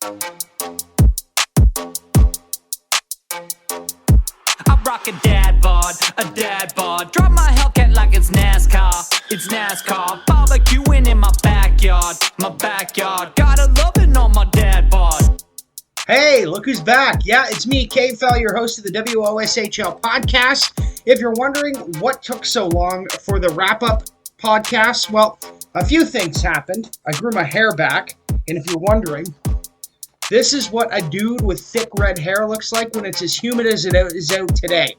I rock a dad bod. Drop my Hellcat like it's NASCAR. Barbecuing in my backyard. Gotta love it on my dad bod. Hey, look who's back. Yeah, it's me, K-Fel, your host of the WOSHL podcast. If you're wondering what took so long for the wrap-up podcast, well, a few things happened. I grew my hair back, and if you're wondering, this is what a dude with thick red hair looks like when it's as humid as it is out today.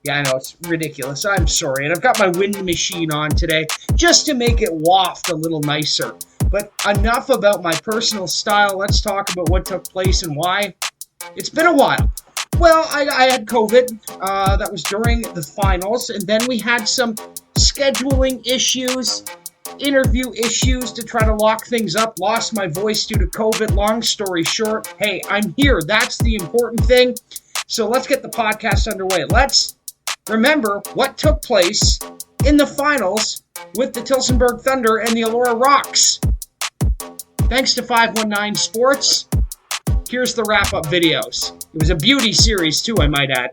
Yeah, I know, it's ridiculous. I'm sorry. And I've got my wind machine on today just to make it waft a little nicer. But enough about my personal style. Let's talk about what took place and why. It's been a while. Well, I had COVID. That was during the finals. And then we had some scheduling issues, interview issues to try to lock things up. Lost my voice due to COVID. Long story short, hey, I'm here. That's the important thing. So let's get the podcast underway. Let's remember what took place in the finals with the TILLSONBURG Thunder and the ELORA Rocks. Thanks to 519 Sports, here's the wrap-up videos. It was a beauty series too, I might add.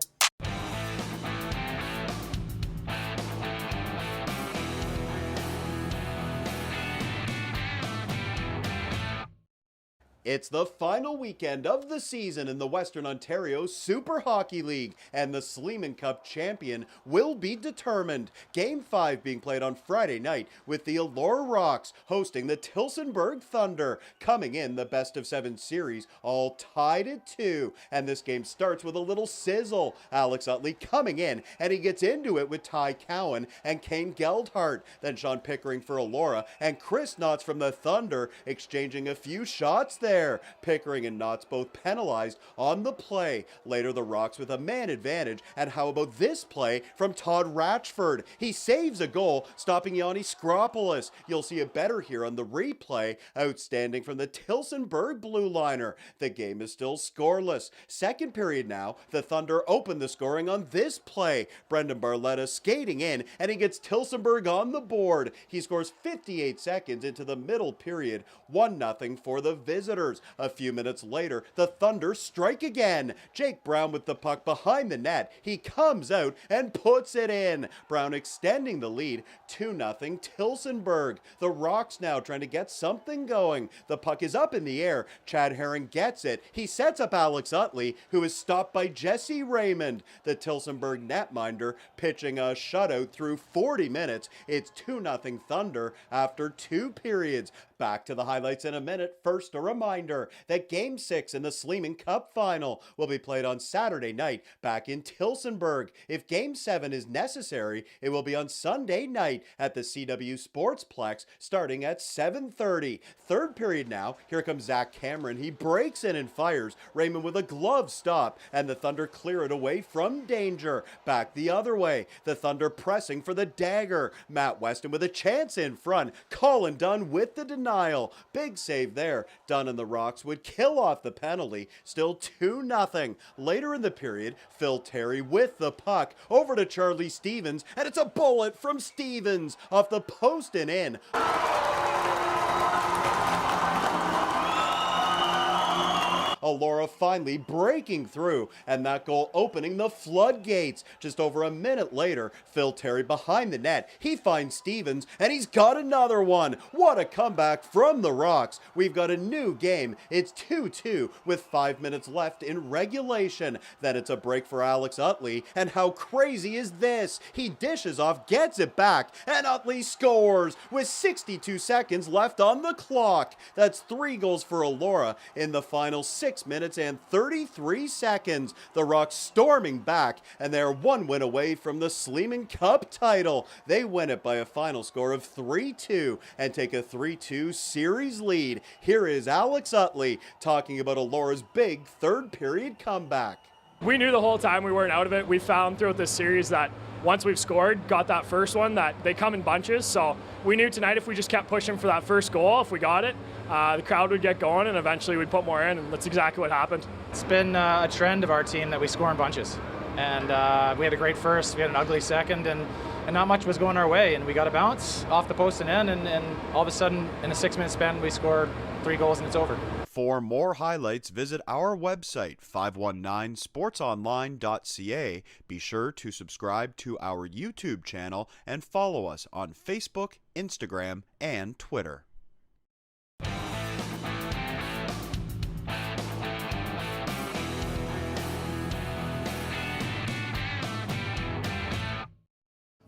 It's the final weekend of the season in the Western Ontario Super Hockey League, and the Sleeman Cup champion will be determined. Game 5 being played on Friday night with the ELORA Rocks hosting the TILLSONBURG Thunder, coming in the best-of-7 series, all tied at 2. And this game starts with a little sizzle. Alex Utley coming in, and he gets into it with Ty Cowan and Kane Geldhart. Then Sean Pickering for ELORA, and Chris Knotts from the Thunder exchanging a few shots there. Pickering and Knotts both penalized on the play. Later, the Rocks with a man advantage. And how about this play from Todd Ratchford? He saves a goal, stopping Yanni Skropoulos. You'll see it better here on the replay. Outstanding from the TILLSONBURG blue liner. The game is still scoreless. Second period now. The Thunder open the scoring on this play. Brendan Barletta skating in, and he gets TILLSONBURG on the board. He scores 58 seconds into the middle period. 1-0 for the visitors. A few minutes later, the Thunder strike again. Jake Brown with the puck behind the net. He comes out and puts it in. Brown extending the lead. 2-0 TILLSONBURG. The Rocks now trying to get something going. The puck is up in the air. Chad Herring gets it. He sets up Alex Utley, who is stopped by Jesse Raymond. The TILLSONBURG netminder pitching a shutout through 40 minutes. It's 2-0 Thunder after 2 periods. Back to the highlights in a minute. First, a reminder that Game 6 in the Sleeman Cup final will be played on Saturday night back in TILLSONBURG. If Game 7 is necessary, it will be on Sunday night at the CW Sportsplex starting at 7:30. Third period now. Here comes Zach Cameron. He breaks in and fires. Raymond with a glove stop, and the Thunder clear it away from danger. Back the other way. The Thunder pressing for the dagger. Matt Weston with a chance in front. Colin Dunn with the denial. Big save there. Dunn and the Rocks would kill off the penalty. Still 2-0. Later in the period, Phil Terry with the puck over to Charlie Stevens, and it's a bullet from Stevens off the post and in. ELORA finally breaking through, and that goal opening the floodgates. Just over a minute later, Phil Terry behind the net. He finds Stevens, and he's got another one. What a comeback from the Rocks. We've got a new game. It's 2-2 with 5 minutes left in regulation. Then it's a break for Alex Utley, and how crazy is this? He dishes off, gets it back, and Utley scores with 62 seconds left on the clock. That's 3 goals for ELORA in the final 6 minutes and 33 seconds. The Rocks storming back, and they're 1 win away from the Sleeman Cup title. They win it by a final score of 3-2 and take a 3-2 series lead. Here is Alex Utley talking about ELORA's big third period comeback. We knew the whole time we weren't out of it. We found throughout this series that once we've scored, got that first one, that they come in bunches. So we knew tonight if we just kept pushing for that first goal, if we got it, the crowd would get going and eventually we'd put more in, and that's exactly what happened. It's been a trend of our team that we score in bunches. And we had a great first, we had an ugly second, and not much was going our way. And we got a bounce off the post and in, and all of a sudden, in a 6-minute span, we scored 3 goals and it's over. For more highlights, visit our website, 519sportsonline.ca. Be sure to subscribe to our YouTube channel and follow us on Facebook, Instagram, and Twitter.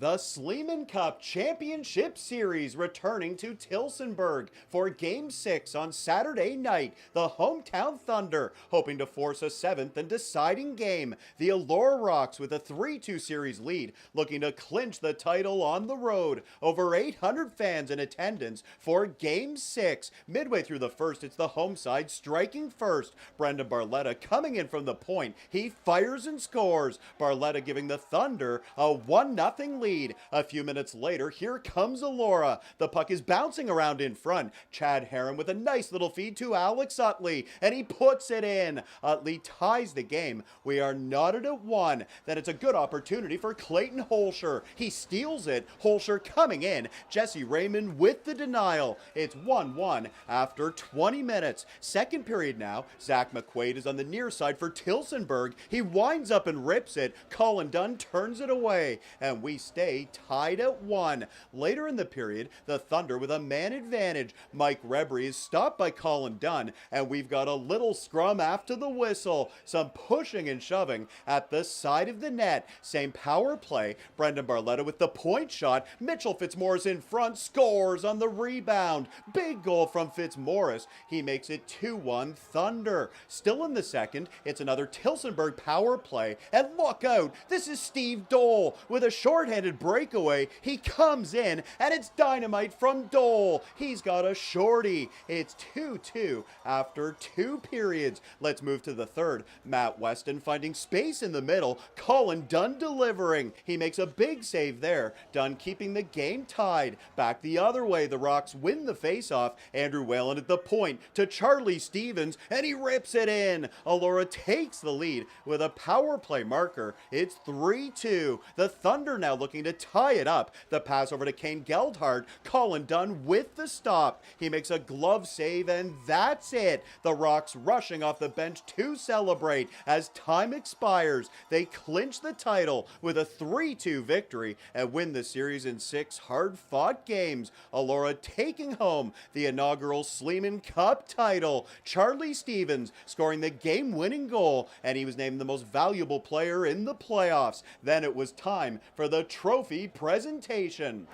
The Sleeman Cup Championship Series returning to TILLSONBURG for Game 6 on Saturday night. The hometown Thunder hoping to force a 7th and deciding game. The ELORA Rocks with a 3-2 series lead looking to clinch the title on the road. Over 800 fans in attendance for Game 6. Midway through the first, it's the home side striking first. Brendan Barletta coming in from the point. He fires and scores. Barletta giving the Thunder a 1-0 lead. A few minutes later, here comes ELORA. The puck is bouncing around in front. Chad Heron with a nice little feed to Alex Utley, and he puts it in. Utley ties the game. We are knotted at 1. Then it's a good opportunity for Clayton Holscher. He steals it. Holscher coming in. Jesse Raymond with the denial. It's 1-1 after 20 minutes. Second period now. Zach McQuaid is on the near side for TILLSONBURG. He winds up and rips it. Colin Dunn turns it away, and we stay tied at 1. Later in the period, the Thunder with a man advantage. Mike Rebry is stopped by Colin Dunn, and we've got a little scrum after the whistle. Some pushing and shoving at the side of the net. Same power play. Brendan Barletta with the point shot. Mitchell Fitzmaurice in front, scores on the rebound. Big goal from Fitzmaurice. He makes it 2-1 Thunder. Still in the second, it's another TILLSONBURG power play. And look out, this is Steve Dole with a shorthanded breakaway. He comes in, and it's dynamite from Dole. He's got a shorty. It's 2-2 after 2 periods. Let's move to the third. Matt Weston finding space in the middle. Colin Dunn delivering. He makes a big save there. Dunn keeping the game tied. Back the other way, the Rocks win the faceoff. Andrew Whalen at the point to Charlie Stevens, and he rips it in. ELORA takes the lead with a power play marker. It's 3-2. The Thunder now looking to tie it up. The pass over to Kane Geldhart. Colin Dunn with the stop. He makes a glove save, and that's it. The Rocks rushing off the bench to celebrate. As time expires, they clinch the title with a 3-2 victory and win the series in 6 hard-fought games. ELORA taking home the inaugural Sleeman Cup title. Charlie Stevens scoring the game-winning goal, and he was named the most valuable player in the playoffs. Then it was time for the trophy presentation.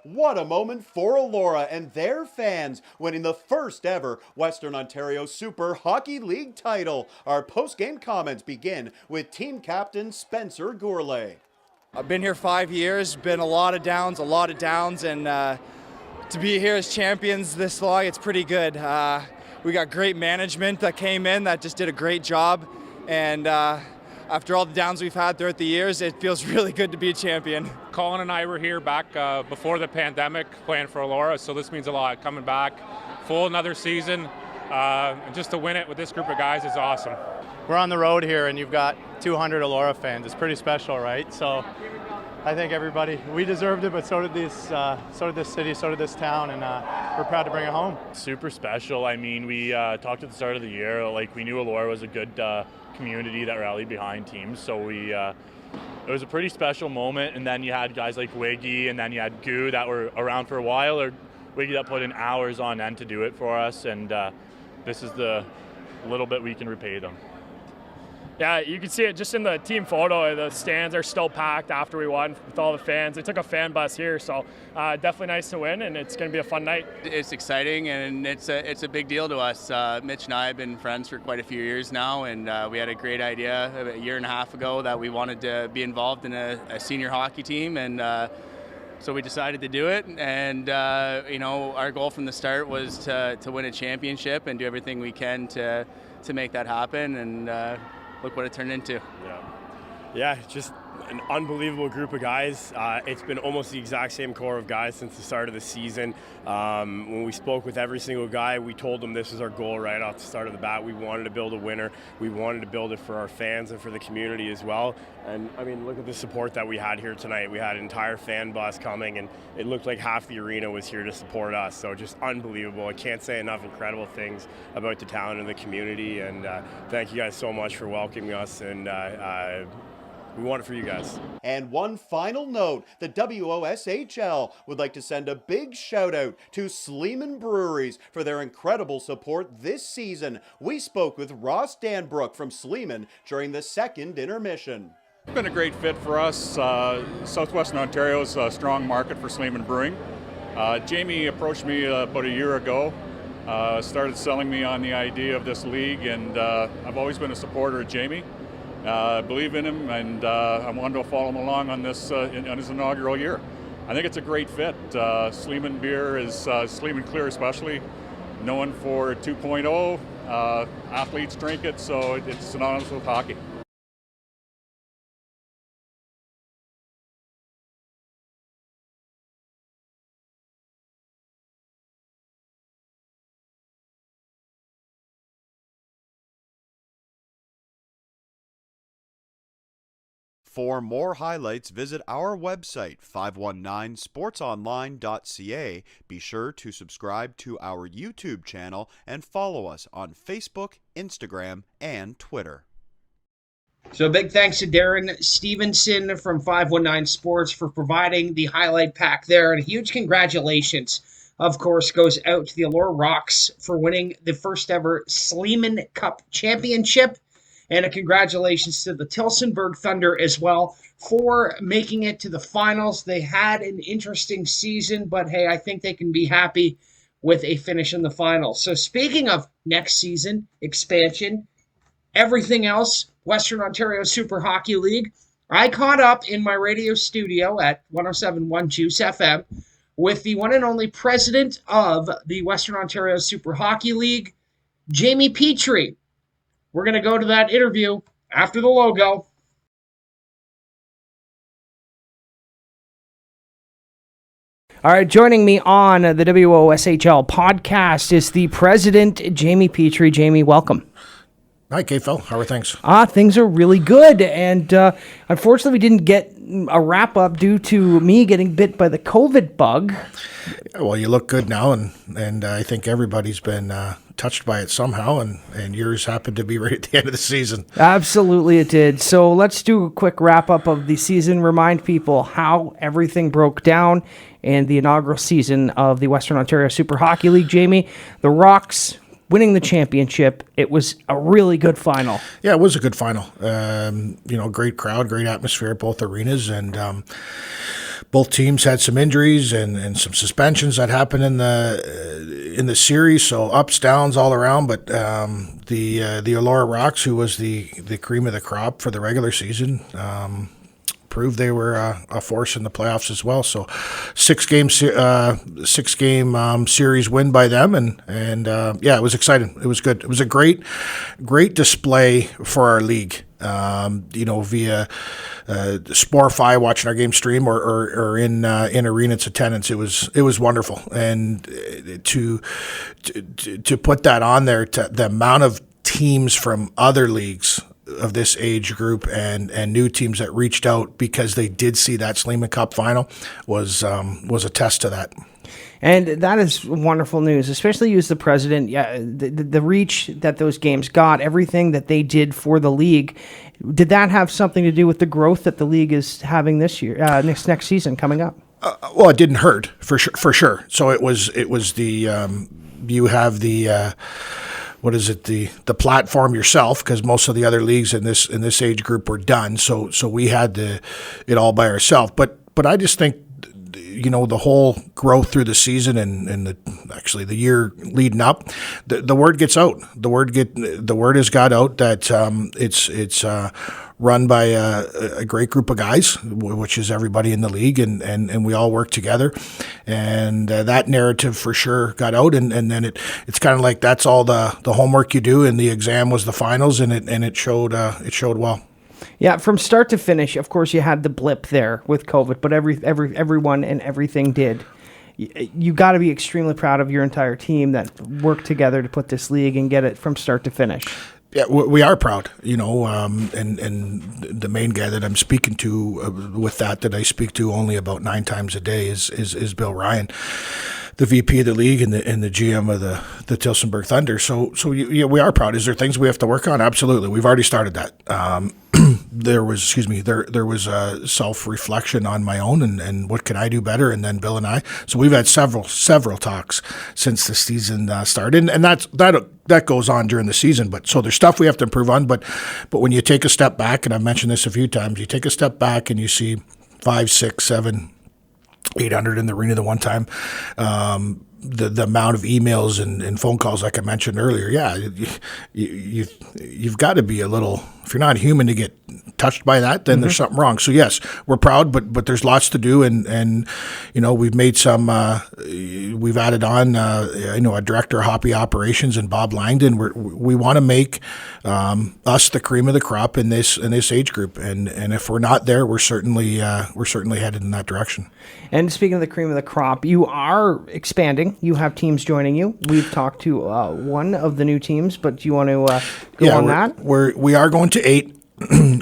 What a moment for ELORA and their fans, winning the first ever Western Ontario Super Hockey League title. Our post-game comments begin with team captain Spencer Gourlay. I've been here 5 years, been a lot of downs, and to be here as champions this long, it's pretty good. We got great management that came in that just did a great job, and after all the downs we've had throughout the years, it feels really good to be a champion. Colin and I were here back before the pandemic playing for ELORA, so this means a lot. Coming back, full another season, and just to win it with this group of guys is awesome. We're on the road here, and you've got 200 ELORA fans. It's pretty special, right? So I think everybody, we deserved it, but so did this city, so did this town, and we're proud to bring it home. Super special. I mean, we talked at the start of the year, like we knew ELORA was a good community that rallied behind teams, so it was a pretty special moment. And then you had guys like Wiggy, and then you had Goo that were around for a while, or Wiggy that put in hours on end to do it for us, and this is the little bit we can repay them. Yeah, you can see it just in the team photo. The stands are still packed after we won with all the fans. They took a fan bus here, so definitely nice to win, and it's going to be a fun night. It's exciting, and it's a big deal to us. Mitch and I have been friends for quite a few years now, and we had a great idea a year and a half ago that we wanted to be involved in a senior hockey team, and so we decided to do it. And our goal from the start was to win a championship and do everything we can to make that happen. And look what it turned into. Yeah, just an unbelievable group of guys. It's been almost the exact same core of guys since the start of the season. When we spoke with every single guy, we told them this is our goal right off the start of the bat. We wanted to build a winner. We wanted to build it for our fans and for the community as well. And I mean, look at the support that we had here tonight. We had an entire fan bus coming, and it looked like half the arena was here to support us. So just unbelievable. I can't say enough incredible things about the town and the community. And thank you guys so much for welcoming us. And we want it for you guys. And one final note, the WOSHL would like to send a big shout out to Sleeman Breweries for their incredible support this season. We spoke with Ross Danbrook from Sleeman during the second intermission. It's been a great fit for us. Southwestern Ontario is a strong market for Sleeman Brewing. Jamie approached me about a year ago, started selling me on the idea of this league, and I've always been a supporter of Jamie. I believe in him, and I wanted to follow him along on this on his inaugural year. I think it's a great fit. Sleeman beer is Sleeman Clear, especially known for 2.0. Athletes drink it, so it's synonymous with hockey. For more highlights, visit our website, 519sportsonline.ca. Be sure to subscribe to our YouTube channel and follow us on Facebook, Instagram, and Twitter. So big thanks to Darren Stevenson from 519 Sports for providing the highlight pack there. And a huge congratulations, of course, goes out to the ELORA Rocks for winning the first ever Sleeman Cup Championship. And a congratulations to the TILLSONBURG Thunder as well for making it to the finals. They had an interesting season, but hey, I think they can be happy with a finish in the finals. So speaking of next season, expansion, everything else, Western Ontario Super Hockey League, I caught up in my radio studio at 107.1 Juice FM with the one and only president of the Western Ontario Super Hockey League, Jamie Petrie. We're going to go to that interview after the logo. All right, joining me on the WOSHL podcast is the president, Jamie Petrie. Jamie, welcome. Hi, K-Phil. How are things? Things are really good, and unfortunately we didn't get a wrap-up due to me getting bit by the COVID bug. Well, you look good now, and I think everybody's been touched by it somehow, and yours happened to be right at the end of the season. Absolutely it did. So let's do a quick wrap-up of the season, remind people how everything broke down in the inaugural season of the Western Ontario Super Hockey League. Jamie, the Rocks winning the championship. It was a really good final. Yeah, it was a good final. Great crowd, great atmosphere at both arenas, and both teams had some injuries and some suspensions that happened in the series. So ups, downs all around. But the ELORA Rocks, who was the cream of the crop for the regular season, proved they were a force in the playoffs as well. So six game series win by them, and it was exciting. It was good. It was a great display for our league. Via Sporify, watching our game stream, or in arena's attendance, it was wonderful. And to put that on there, the amount of teams from other leagues of this age group and new teams that reached out because they did see that Sleeman Cup final was a test to that. And that is wonderful news, especially you as the president. Yeah, the reach that those games got, everything that they did for the league, did that have something to do with the growth that the league is having this year, next season coming up? Well, it didn't hurt for sure. So it was the you have the. What is it? The platform yourself, because most of the other leagues in this age group were done. So we had it all by ourselves. But I just think, the whole growth through the season and the year leading up, the word gets out. The word has got out that it's run by a great group of guys, which is everybody in the league, and we all work together. And that narrative for sure got out, and then it's kind of like that's all the homework you do, and the exam was the finals, and it showed well. Yeah, from start to finish, of course, you had the blip there with COVID, but everyone and everything did. You got to be extremely proud of your entire team that worked together to put this league and get it from start to finish. Yeah, we are proud, and the main guy that I'm speaking to with that I speak to only about 9 times a day is Bill Ryan, the VP of the league and the GM of the Tillsonburg Thunder. So we are proud. Is there things we have to work on? Absolutely. We've already started that. There was a self-reflection on my own and what can I do better, and then Bill and I. So we've had several talks since the season started, and that goes on during the season. But so there's stuff we have to improve on. But when you take a step back, and I've mentioned this a few times, you take a step back and you see 5, 6, 7, 800 in the arena the one time. The amount of emails and phone calls, like I mentioned earlier, you've got to be a little. If you're not human to get touched by that, then there's something wrong. So yes, we're proud, but there's lots to do, and we've made some. We've added on, a director of hockey operations and Bob Langdon. We want to make us the cream of the crop in this age group, and if we're not there, we're certainly headed in that direction. And speaking of the cream of the crop, you are expanding. You have teams joining you. We've talked to one of the new teams, but do you want to go on that? We are going to 8.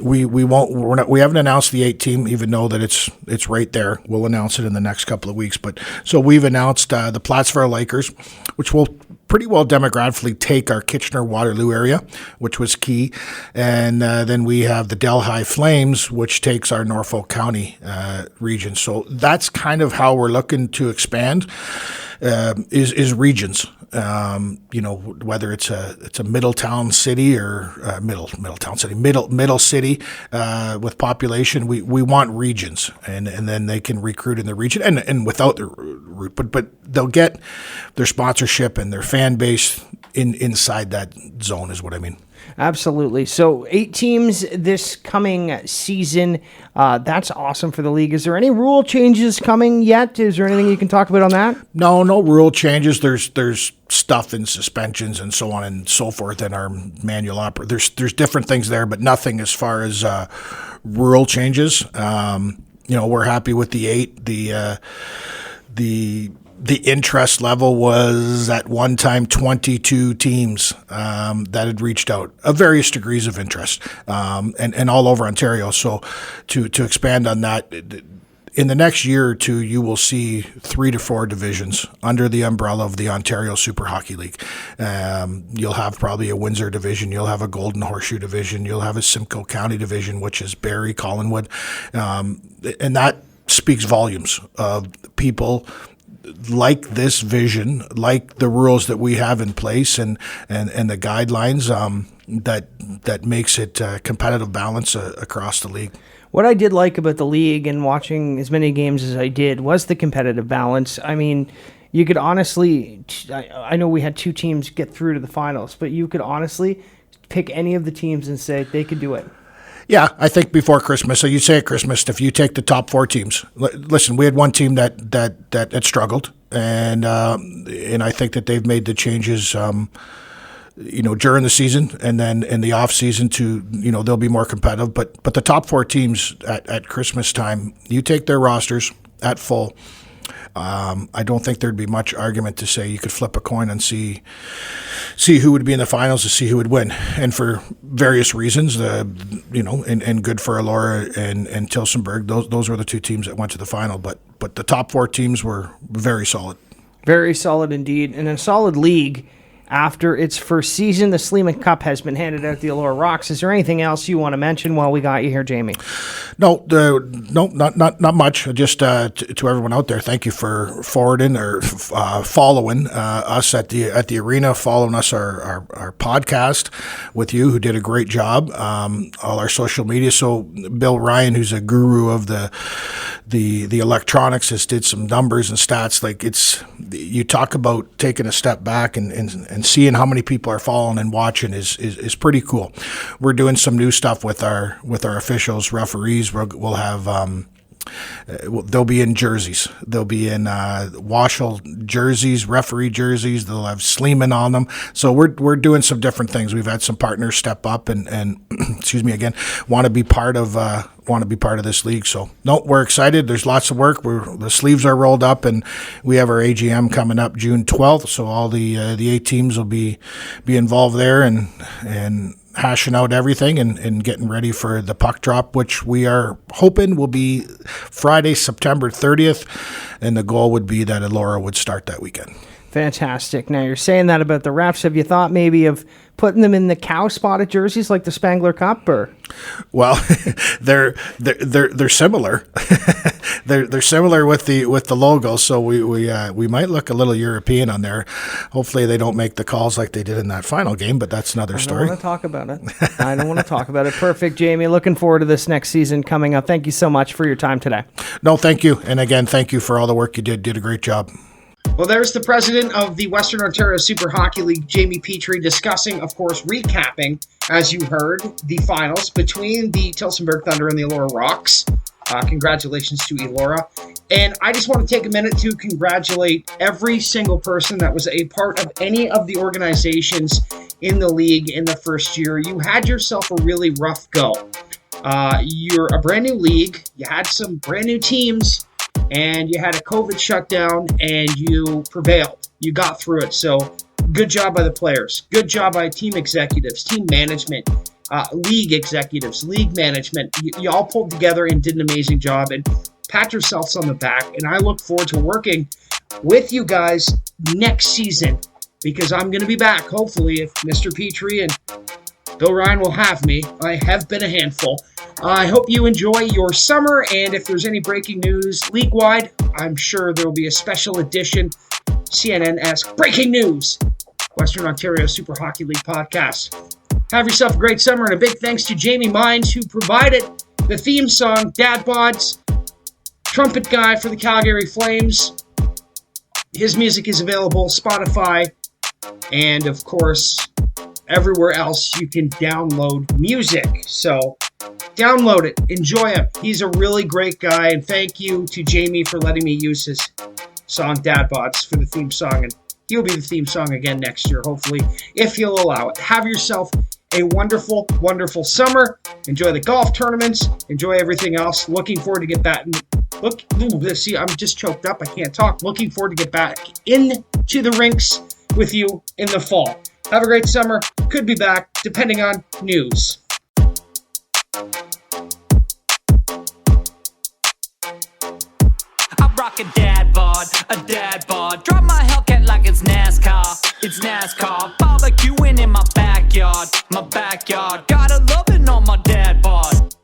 We haven't announced the 8 team, even though that it's right there. We'll announce it in the next couple of weeks. But so we've announced the Plattsville Lakers, which will pretty well demographically take our Kitchener-Waterloo area, which was key. And then we have the Delhi Flames, which takes our Norfolk County region. So that's kind of how we're looking to expand, is regions. Whether it's a Middletown city or middle city with population, we want regions, and then they can recruit in the region and without the route, but they'll get their sponsorship and their fan base inside that zone is what I mean. Absolutely. So 8 teams this coming season. That's awesome for the league. Is there any rule changes coming yet? Is there anything you can talk about on that? No rule changes. There's stuff in suspensions and so on and so forth in our manual there's different things there, but nothing as far as rule changes. We're happy with the 8. The interest level was at one time 22 teams that had reached out of various degrees of interest, and all over Ontario. So to expand on that, in the next year or two, you will see 3 to 4 divisions under the umbrella of the Ontario Super Hockey League. You'll have probably a Windsor division. You'll have a Golden Horseshoe division. You'll have a Simcoe County division, which is Barrie, Collinwood, and that speaks volumes of people like this vision, like the rules that we have in place and the guidelines that makes it competitive balance across the league. What I did like about the league and watching as many games as I did was the competitive balance. I mean, you could honestly, I know we had 2 teams get through to the finals, but you could honestly pick any of the teams and say they could do it. Yeah, I think before Christmas. So you say at Christmas, if you take the top 4 teams, listen, we had one team that struggled, and I think that they've made the changes, during the season and then in the off season to, they'll be more competitive. But the top 4 teams at Christmas time, you take their rosters at full. I don't think there'd be much argument to say you could flip a coin and see who would be in the finals to see who would win. And for various reasons, and good for ELORA and Tillsonburg, those were the 2 teams that went to the final. But the top 4 teams were very solid. Very solid indeed. And a solid league. After its first season, the Sleeman Cup has been handed out at the ELORA Rocks. Is there anything else you want to mention while we got you here, Jamie? No, not much. Just to everyone out there, thank you for forwarding or following us at the arena, following us our podcast with you, who did a great job. All our social media. So Bill Ryan, who's a guru of the electronics, has did some numbers and stats. Like you talk about taking a step back and seeing how many people are following and watching is pretty cool. We're doing some new stuff with our officials, referees. We'll have they'll be in jerseys. They'll be in Washel jerseys, referee jerseys. They'll have Sleeman on them. So we're doing some different things. We've had some partners step up and excuse me again, want to be part of this league. So no, we're excited. There's lots of work. The sleeves are rolled up, and we have our AGM coming up June 12th. So all the 8 teams will be involved there and hashing out everything and getting ready for the puck drop, which we are hoping will be Friday, September 30th. And the goal would be that ELORA would start that weekend. Fantastic. Now, you're saying that about the refs. Have you thought maybe of putting them in the cow spotted jerseys like the Spangler Cup? Or? Well, they're similar. they're similar with the logo, so we might look a little European on there. Hopefully, they don't make the calls like they did in that final game, but that's another story. I don't want to talk about it. I don't want to talk about it. Perfect, Jamie. Looking forward to this next season coming up. Thank you so much for your time today. No, thank you. And again, thank you for all the work you did. Did a great job. Well, there's the president of the Western Ontario Super Hockey League, Jamie Petrie, discussing, of course, recapping, as you heard, the finals between the TILLSONBURG Thunder and the ELORA Rocks. Congratulations to ELORA. And I just want to take a minute to congratulate every single person that was a part of any of the organizations in the league in the first year. You had yourself a really rough go. You're a brand new league. You had some brand new teams. And you had a COVID shutdown, and you prevailed. You got through it. So good job by the players. Good job by team executives, team management, league executives, league management. You all pulled together and did an amazing job. And pat yourselves on the back. And I look forward to working with you guys next season, because I'm going to be back, hopefully, if Mr. Petrie and Bill Ryan will have me. I have been a handful. I hope you enjoy your summer, and if there's any breaking news league-wide, I'm sure there will be a special edition, CNN-esque breaking news, Western Ontario Super Hockey League podcast. Have yourself a great summer, and a big thanks to Jamie Mines, who provided the theme song, Dad Bods, trumpet guy for the Calgary Flames. His music is available Spotify, and of course, everywhere else you can download music. So download it. Enjoy him. He's a really great guy. And thank you to Jamie for letting me use his song Dad Bods for the theme song. And he'll be the theme song again next year, hopefully, if he'll allow it. Have yourself a wonderful, wonderful summer. Enjoy the golf tournaments. Enjoy everything else. Looking forward to get back. See, I'm just choked up. I can't talk. Looking forward to get back into the rinks with you in the fall. Have a great summer. Could be back, depending on news. I rock a dad bod. Drop my Hellcat like it's NASCAR. It's NASCAR. Barbecuing in my backyard. Gotta love it on my dad bod.